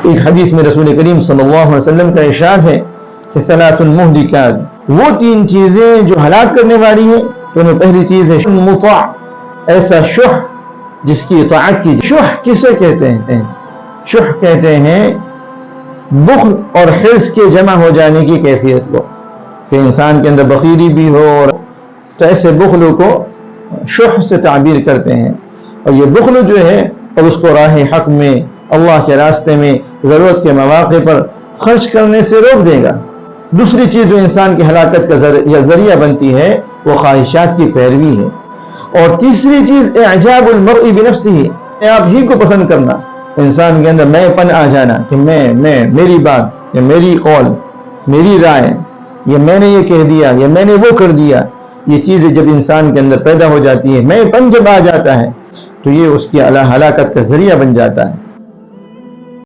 एक हदीस में रसूल करीम सल्लल्लाहु अलैहि वसल्लम का इरशाद है कि सलासुल मुहलिकात, वो 3 चीजें जो हलाक करने वाली है। तो उनमें पहली चीज है मुता, ऐसा शुह जिसकी इताअत की। शुह किसे कहते हैं? शुह कहते हैं बुख्ल और हिर्स के जमा हो जाने की कैफियत को, कि इंसान के अंदर बखीली भी हो। और तो ऐसे बुख्ल को शुह से ताबीर करते हैं। और ये बुख्ल जो है और उसको राह हक में, अल्लाह के रास्ते में ज़रूरत के मौके पर खर्च करने से रोक देगा। दूसरी चीज़ जो इंसान की हलाकत का जरिया बनती है वो ख्वाहिशात की पैरवी है। और तीसरी चीज़ इजाबुल मर्इ बिनफ्सिही, आप ही को पसंद करना, इंसान के अंदर मैंपन आ जाना कि मैं मेरी बात, या मेरी कौल, मेरी राय, या मैंने ये कह दिया, या मैंने वो कर दिया। ये चीज़ें जब इंसान के अंदर पैदा हो जाती है, मैंपन जब आ जाता है, तो ये उसकी हलाकत का जरिया बन जाता है।